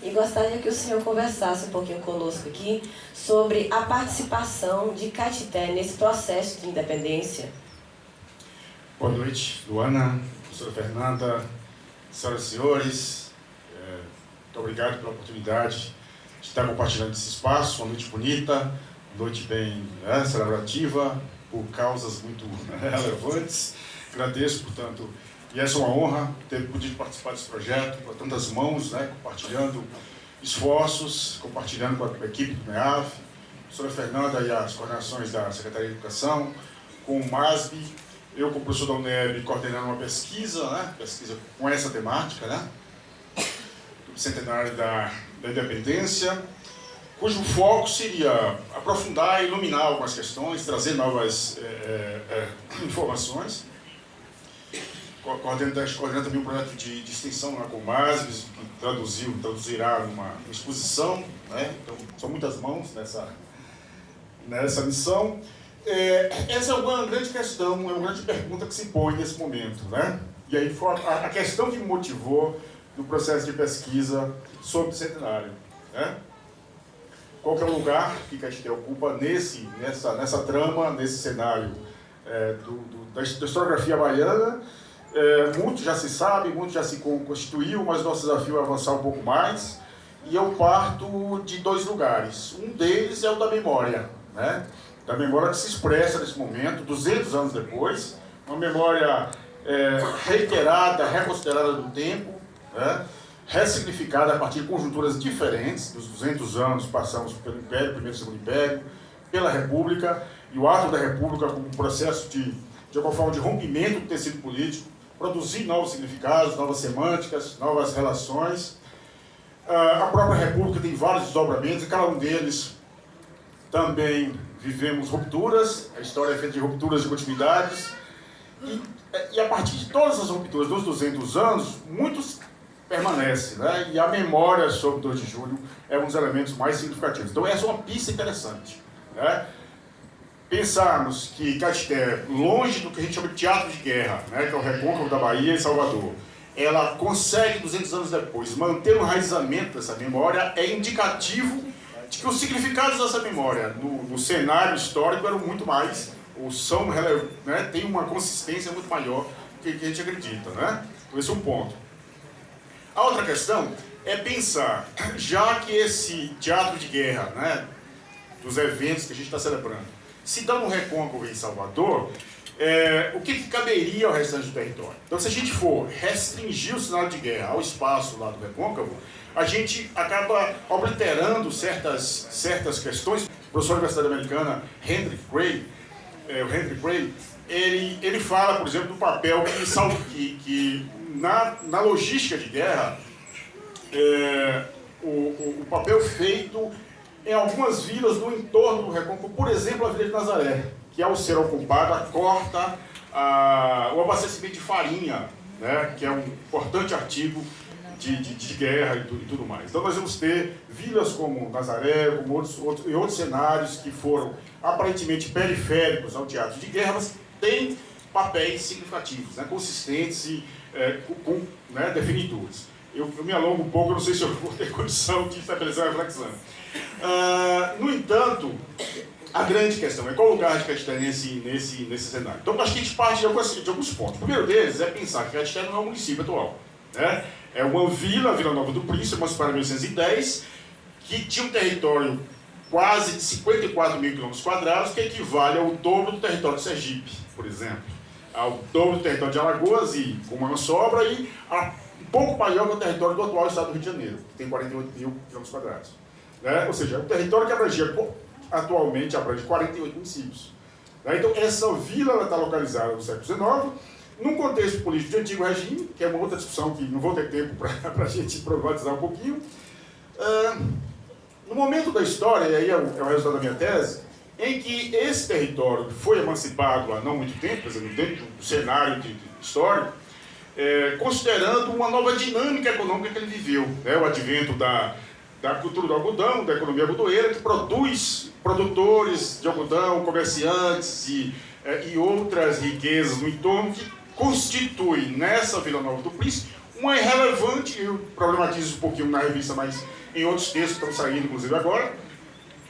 e gostaria que o senhor conversasse um pouquinho conosco aqui sobre a participação de Caetité nesse processo de independência. Boa noite, Luana, professora Fernanda, senhoras e senhores. Muito obrigado pela oportunidade de estar compartilhando esse espaço, uma noite bonita, uma noite bem celebrativa, por causas muito relevantes. Agradeço, portanto, e essa é uma honra ter podido participar desse projeto, com tantas mãos, compartilhando esforços, compartilhando com a equipe do MEAF, a professora Fernanda e as coordenações da Secretaria de Educação, com o MASB, eu como professor da UNEB coordenando uma pesquisa, pesquisa com essa temática, do centenário da Independência, cujo foco seria aprofundar e iluminar algumas questões, trazer novas informações. Coordena também um projeto de extensão com o MASB, que traduzirá uma exposição, então são muitas mãos nessa missão. Essa é uma grande questão, é uma grande pergunta que se põe nesse momento, E aí foi a questão que me motivou no processo de pesquisa sobre o centenário, Qual que é o lugar que Caetité ocupa nessa trama, nesse cenário da historiografia baiana? Muito já se sabe, muito já se constituiu, mas nosso desafio é avançar um pouco mais. E eu parto de dois lugares. Um deles é o da memória, Da memória que se expressa nesse momento, 200 anos depois, uma memória reiterada, reconsiderada do tempo, ressignificada a partir de conjunturas diferentes. Dos 200 anos passamos pelo Império, Primeiro e Segundo Império, pela República, e o ato da República como um processo de alguma forma de rompimento do tecido político, produzir novos significados, novas semânticas, novas relações. A própria República tem vários desdobramentos, e cada um deles também vivemos rupturas, a história é feita de rupturas e continuidades, e a partir de todas as rupturas dos 200 anos, muitos permanecem, e a memória sobre o 2 de julho é um dos elementos mais significativos. Então essa é uma pista interessante, Pensarmos que Caetité, longe do que a gente chama de teatro de guerra, que é o Recôncavo da Bahia e Salvador, ela consegue, 200 anos depois, manter o enraizamento dessa memória, é indicativo de que os significados dessa memória no cenário histórico eram muito mais, ou são, tem uma consistência muito maior do que a gente acredita, Então esse é um ponto. A outra questão é pensar, já que esse teatro de guerra, dos eventos que a gente está celebrando, se dá no Recôncavo em Salvador, o que caberia ao restante do território? Então, se a gente for restringir o cenário de guerra ao espaço lá do Recôncavo, a gente acaba obliterando certas questões. O professor da Universidade Americana, Hendrik Gray, ele fala, por exemplo, do papel que na logística de guerra, o papel feito em algumas vilas no entorno do Recôncavo, por exemplo, a Vila de Nazaré, que ao ser ocupada corta o abastecimento de farinha, que é um importante artigo de guerra e tudo mais. Então nós vamos ter vilas como Nazaré, como outros cenários que foram aparentemente periféricos ao teatro de guerra, mas têm papéis significativos, consistentes e definidores. Eu me alongo um pouco, eu não sei se eu vou ter condição de estabelecer uma reflexão. No entanto, a grande questão é qual o lugar de Caetité nesse cenário. Então, acho que a gente parte de alguns pontos. O primeiro deles é pensar que Caetité não é um município atual. É uma vila, a Vila Nova do Príncipe, emancipada em 1810, que tinha um território quase de 54 mil quilômetros quadrados, que equivale ao dobro do território de Sergipe, por exemplo, ao dobro do território de Alagoas, e com uma sobra, e um pouco maior que o território do atual estado do Rio de Janeiro, que tem 48 mil quilômetros quadrados. Ou seja, é um território que atualmente abrange 48 municípios. Então, essa vila está localizada no século XIX, num contexto político de antigo regime, que é uma outra discussão que não vou ter tempo para a gente problematizar um pouquinho. No momento da história, e aí é o resultado da minha tese, em que esse território foi emancipado há não muito tempo, quer dizer, dentro do cenário histórico, considerando uma nova dinâmica econômica que ele viveu, o advento da cultura do algodão, da economia algodoeira, que produz produtores de algodão, comerciantes e outras riquezas no entorno, que constitui nessa Vila Nova do Príncipe Uma irrelevante, eu problematizo um pouquinho na revista, mas em outros textos que estão saindo, inclusive agora,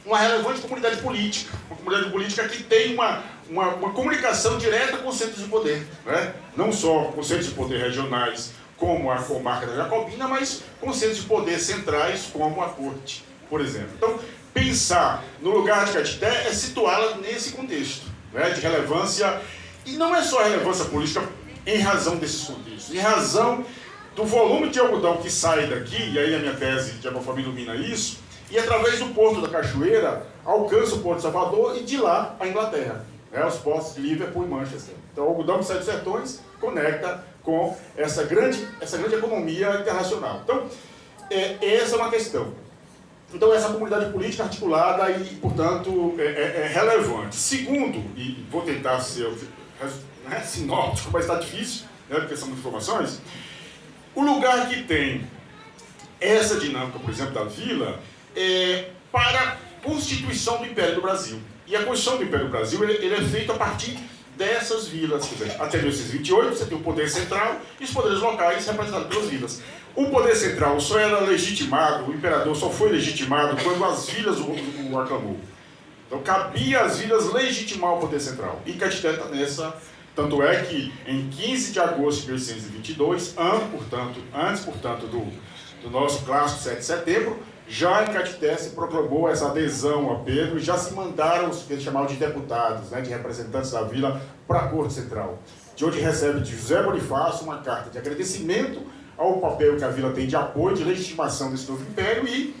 uma relevante comunidade política. Uma comunidade política que tem uma comunicação direta com os centros de poder. Né? Não só com centros de poder regionais, como a comarca da Jacobina, mas com centros de poder centrais, como a Corte, por exemplo. Então, pensar no lugar de Caetité é situá-la nesse contexto, né, de relevância, e não é só relevância política em razão desses contextos, em razão do volume de algodão que sai daqui, e aí a minha tese de Abafame ilumina isso, e através do Porto da Cachoeira alcança o Porto de Salvador e de lá a Inglaterra, né, os portos de Liverpool e Manchester. Então o algodão que sai dos sertões conecta com essa grande economia internacional. Então, essa é uma questão. Então, essa comunidade política articulada e, portanto, é relevante. Segundo, e vou tentar ser sinóptico, mas está difícil, né, porque são muitas informações, o lugar que tem essa dinâmica, por exemplo, da vila, é para a constituição do Império do Brasil. E a Constituição do Império do Brasil ele é feita a partir dessas vilas. Quer dizer, até 1828 você tem o poder central e os poderes locais representados pelas vilas. O poder central só era legitimado, o imperador só foi legitimado quando as vilas o aclamou. Então cabia às vilas legitimar o poder central. E Caetité está nessa. Tanto é que em 15 de agosto de 1822, antes, portanto, do nosso clássico 7 de setembro, já em Caetité se proclamou essa adesão a Pedro e já se mandaram os que eles chamavam de deputados, né, de representantes da vila, para a Corte Central, de onde recebe de José Bonifácio uma carta de agradecimento ao papel que a vila tem de apoio, de legitimação desse novo império e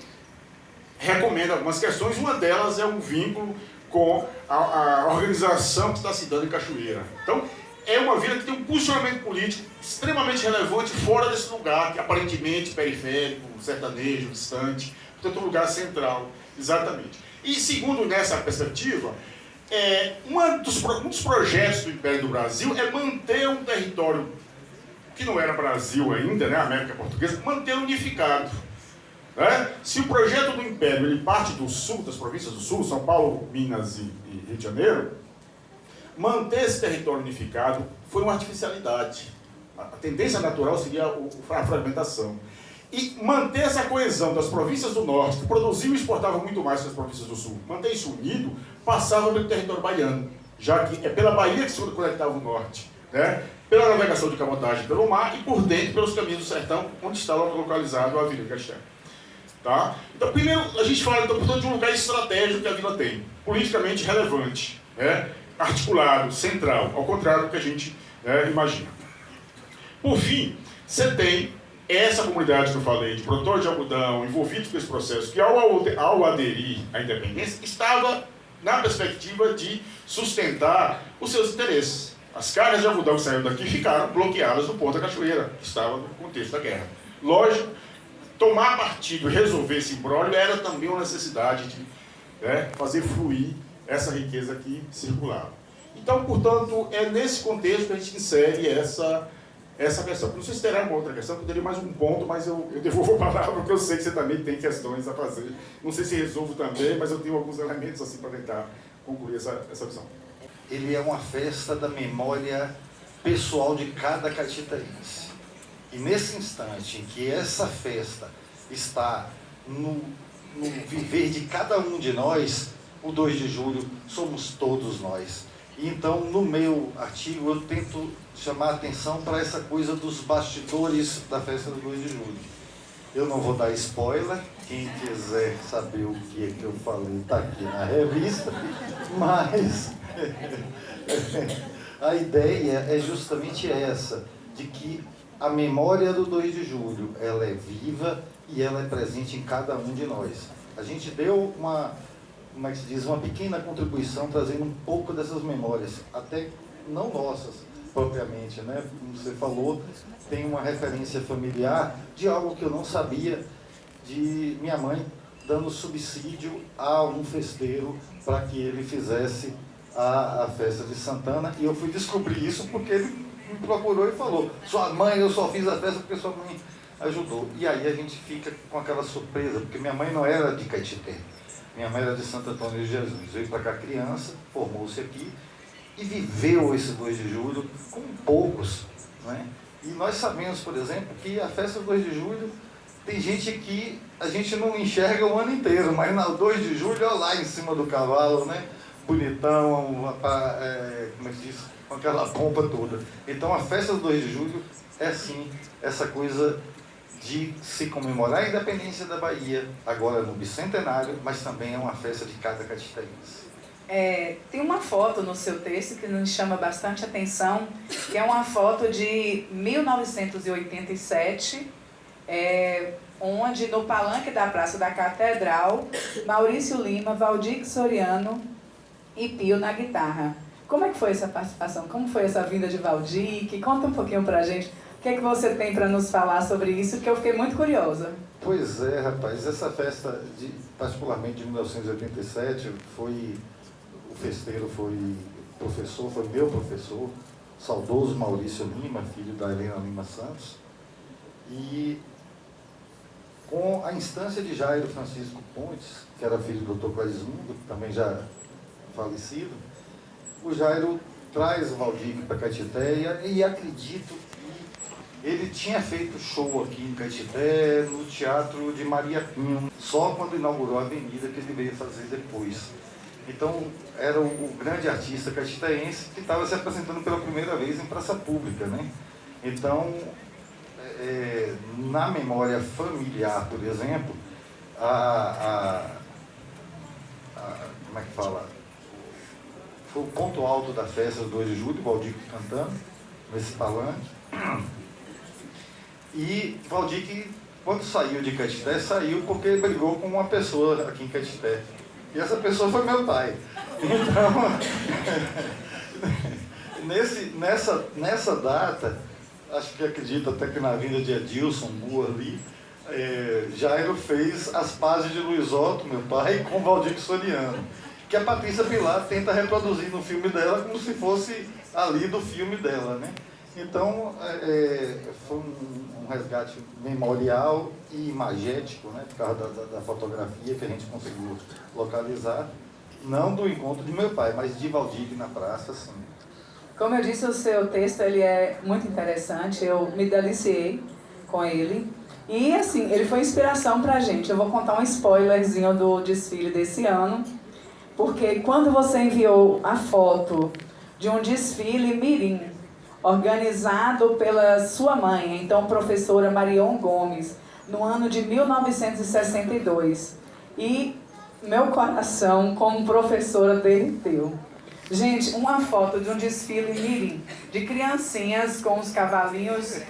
recomenda algumas questões. Uma delas é um vínculo com a organização que está se dando em Cachoeira. Então, é uma vila que tem um posicionamento político extremamente relevante fora desse lugar, que aparentemente periférico, sertanejo, distante, portanto um lugar central, exatamente. E segundo nessa perspectiva, um dos projetos do Império do Brasil é manter um território que não era Brasil ainda, né, América Portuguesa, manter unificado. Né? Se o projeto do Império ele parte do sul, das províncias do sul, São Paulo, Minas e Rio de Janeiro, manter esse território unificado foi uma artificialidade. A tendência natural seria a fragmentação. E manter essa coesão das províncias do norte, que produziam e exportavam muito mais que as províncias do sul, manter isso unido, passava pelo território baiano, já que é pela Bahia que se conectava o norte, né? Pela navegação de cabotagem pelo mar e por dentro pelos caminhos do sertão, onde estava localizado a Vila de Caetité. Tá? Então, primeiro, a gente fala então, portanto, de um lugar estratégico que a vila tem, politicamente relevante, né? Articulado, central, ao contrário do que a gente imagina. Por fim, você tem essa comunidade que eu falei, de produtores de algodão, envolvidos com esse processo, que ao aderir à independência, estava na perspectiva de sustentar os seus interesses. As cargas de algodão que saíram daqui ficaram bloqueadas no Porto da Cachoeira, que estava no contexto da guerra. Lógico, tomar partido e resolver esse imbróglio era também uma necessidade de fazer fluir essa riqueza que circulava. Então, portanto, é nesse contexto que a gente insere essa questão. Não sei se terá uma outra questão, que eu teria mais um ponto, mas eu devolvo a palavra, porque eu sei que você também tem questões a fazer. Não sei se resolvo também, mas eu tenho alguns elementos assim para tentar concluir essa visão. Ele é uma festa da memória pessoal de cada caetitarense. E nesse instante em que essa festa está no viver de cada um de nós, o 2 de julho somos todos nós. E então, no meu artigo, eu tento chamar a atenção para essa coisa dos bastidores da festa do 2 de julho. Eu não vou dar spoiler, quem quiser saber o que é que eu falei está aqui na revista, mas a ideia é justamente essa, de que a memória do 2 de julho, ela é viva e ela é presente em cada um de nós. A gente deu uma pequena contribuição trazendo um pouco dessas memórias, até não nossas propriamente, né? Como você falou, tem uma referência familiar de algo que eu não sabia, de minha mãe dando subsídio a um festeiro para que ele fizesse a festa de Santana, e eu fui descobrir isso porque ele me procurou e falou: sua mãe, eu só fiz a festa porque sua mãe ajudou. E aí a gente fica com aquela surpresa, porque minha mãe não era de Caetité. Minha mãe era de Santo Antônio de Jesus, veio para cá criança, formou-se aqui e viveu esse 2 de julho com poucos, não é? E nós sabemos, por exemplo, que a festa do 2 de julho, tem gente que a gente não enxerga o ano inteiro, mas no 2 de julho, olha lá em cima do cavalo, né? Bonitão, como é que diz? Com aquela pompa toda. Então a festa do 2 de julho é sim essa coisa de se comemorar a independência da Bahia, agora no bicentenário, mas também é uma festa de cada caxitense. Tem uma foto no seu texto que nos chama bastante atenção, que é uma foto de 1987, onde no palanque da Praça da Catedral, Maurício Lima, Valdir Soriano e Pio na guitarra. Como é que foi essa participação? Como foi essa vinda de Valdir? Conta um pouquinho pra gente. O que é que você tem para nos falar sobre isso, que eu fiquei muito curiosa. Pois é, rapaz, essa festa, particularmente de 1987, o festeiro foi meu professor, saudoso Maurício Lima, filho da Helena Lima Santos, e com a instância de Jairo Francisco Pontes, que era filho do Dr. Clarismundo, também já falecido, o Jairo traz o Valdir para Caetité e acredito que ele tinha feito show aqui em Caetité, no Teatro de Maria Pinho, só quando inaugurou a avenida que ele veio fazer depois. Então, era o grande artista caetitense que estava se apresentando pela primeira vez em praça pública, né? Então, na memória familiar, por exemplo, como é que fala? Foi o ponto alto da festa do 2 de julho, o Valdir cantando, nesse palanque. E Valdir, quando saiu de Caetité, saiu porque brigou com uma pessoa aqui em Caetité. E essa pessoa foi meu pai. Então, nessa data, acho que acredito até que na vinda de Edilson Moore ali, Jairo fez as pazes de Luiz Otto, meu pai, com Valdir Soriano, que a Patrícia Pilar tenta reproduzir no filme dela como se fosse ali do filme dela, né? Então, foi um resgate memorial e imagético, né, por causa da fotografia que a gente conseguiu localizar, não do encontro de meu pai, mas de Valdir na praça, sim. Como eu disse, o seu texto ele é muito interessante, eu me deliciei com ele. E, assim, ele foi inspiração pra gente. Eu vou contar um spoilerzinho do desfile desse ano, porque quando você enviou a foto de um desfile mirim, organizado pela sua mãe, então professora Marion Gomes, no ano de 1962. E meu coração, como professora, derreteu. Gente, uma foto de um desfile mirim, de criancinhas com os cavalinhos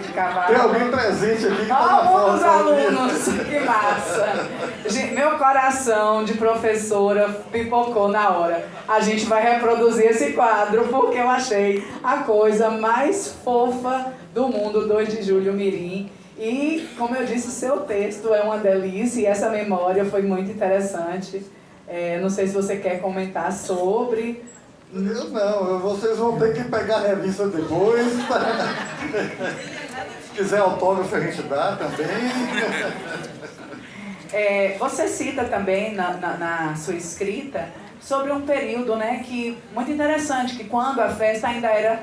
de cavalo. Tem alguém presente aqui que tá na foto. Alguns alunos, que massa. Gente, meu coração de professora pipocou na hora. A gente vai reproduzir esse quadro porque eu achei a coisa mais fofa do mundo, 2 de julho mirim. E, como eu disse, seu texto é uma delícia e essa memória foi muito interessante. Não sei se você quer comentar sobre... Eu não, vocês vão ter que pegar a revista depois. Se quiser autógrafo a gente dá também. Você cita também na sua escrita sobre um período, né, muito interessante, que quando a festa ainda era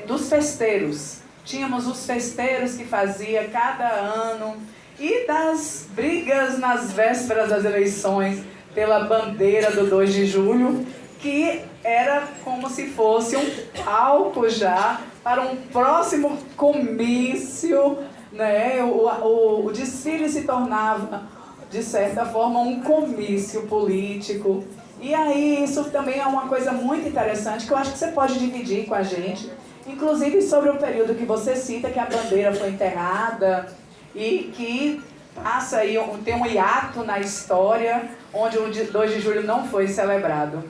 dos festeiros. Tínhamos os festeiros que fazia cada ano e das brigas nas vésperas das eleições pela bandeira do 2 de julho, que era como se fosse um palco já para um próximo comício, né? O desfile se tornava, de certa forma, um comício político. E aí isso também é uma coisa muito interessante que eu acho que você pode dividir com a gente, inclusive sobre o período que você cita, que a bandeira foi enterrada e que passa aí, tem um hiato na história onde o 2 de julho não foi celebrado.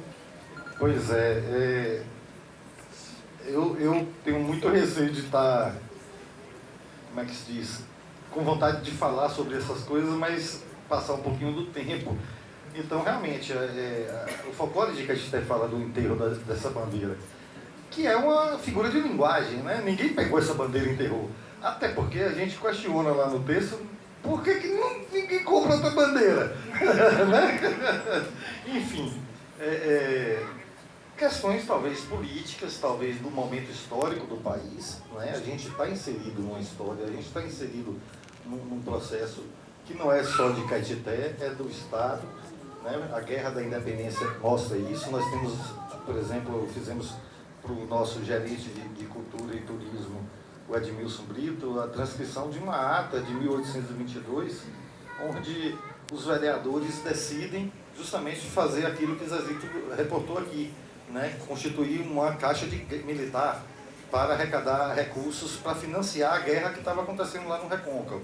Pois eu tenho muito receio de estar, como é que se diz, com vontade de falar sobre essas coisas, mas passar um pouquinho do tempo. Então, realmente, o folclore de Caetité fala do enterro dessa bandeira, que é uma figura de linguagem, né? Ninguém pegou essa bandeira e enterrou. Até porque a gente questiona lá no texto, por que ninguém compra outra bandeira? Né? Enfim, questões talvez políticas, talvez do momento histórico do país, né? A gente está inserido numa história, a gente está inserido num processo que não é só de Caetité, é do Estado, né? A Guerra da Independência mostra isso. Nós temos, por exemplo, fizemos para o nosso gerente de Cultura e Turismo, o Edmilson Brito, a transcrição de uma ata de 1822, onde os vereadores decidem justamente fazer aquilo que Zezito reportou aqui, né? Constituir uma caixa militar para arrecadar recursos para financiar a guerra que estava acontecendo lá no Recôncavo.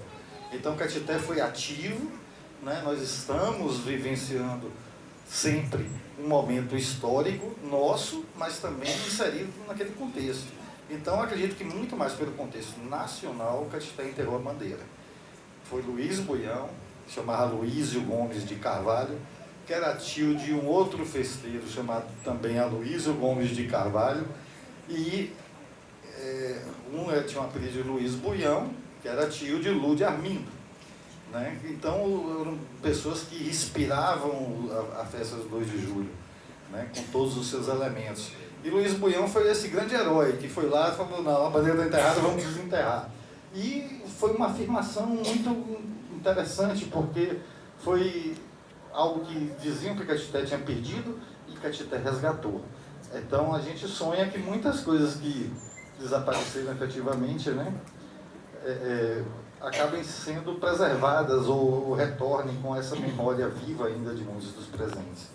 Então, Caetité foi ativo, né? Nós estamos vivenciando sempre um momento histórico nosso, mas também inserido naquele contexto. Então, acredito que muito mais pelo contexto nacional, Caetité enterrou a bandeira. Foi Luiz Buião, chamava Luísio Gomes de Carvalho, que era tio de um outro festeiro chamado também Aloísio Gomes de Carvalho, e tinha um apelido de Luiz Buião, que era tio de Lude Armindo, né? Então, eram pessoas que inspiravam a festa do 2 de julho, né? Com todos os seus elementos. E Luiz Buião foi esse grande herói, que foi lá e falou, não, a bandeira está enterrada, vamos desenterrar. E foi uma afirmação muito interessante, porque foi algo que diziam que Caetité tinha perdido e Caetité resgatou. Então, a gente sonha que muitas coisas que desapareceram efetivamente, né, acabem sendo preservadas ou retornem com essa memória viva ainda de muitos dos presentes.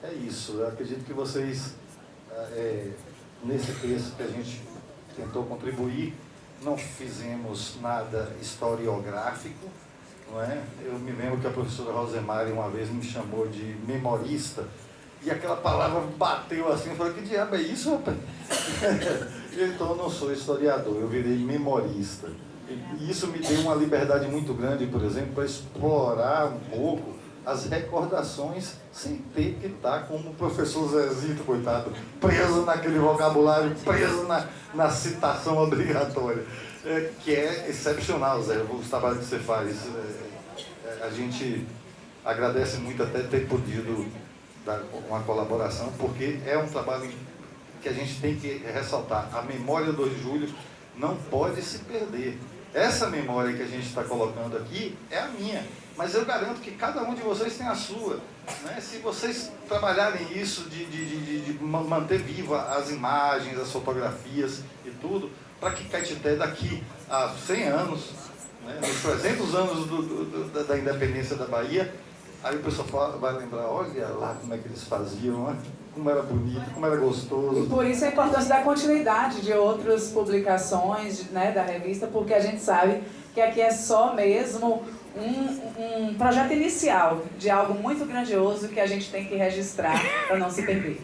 É isso. Eu acredito que vocês, nesse texto que a gente tentou contribuir, não fizemos nada historiográfico, não é? Eu me lembro que a professora Rosemary uma vez me chamou de memorista, e aquela palavra bateu assim, eu falei, que diabo é isso, rapaz? Então, eu não sou historiador, eu virei memorista. E isso me deu uma liberdade muito grande, por exemplo, para explorar um pouco as recordações sem ter que estar como o professor Zezito, coitado, preso naquele vocabulário, preso na citação obrigatória, que é excepcional, Zé, os trabalhos que você faz. A gente agradece muito até ter podido dar uma colaboração, porque é um trabalho que a gente tem que ressaltar. A memória do 2 de julho não pode se perder. Essa memória que a gente está colocando aqui é a minha, mas eu garanto que cada um de vocês tem a sua, né? Se vocês trabalharem isso de manter viva as imagens, as fotografias e tudo, para que Caetité daqui a 100 anos, né, nos 300 anos da independência da Bahia, aí o pessoal vai lembrar, olha lá como é que eles faziam, né? Como era bonito, como era gostoso. E por isso a importância da continuidade de outras publicações, né, da revista, porque a gente sabe que aqui é só mesmo um projeto inicial de algo muito grandioso que a gente tem que registrar para não se perder.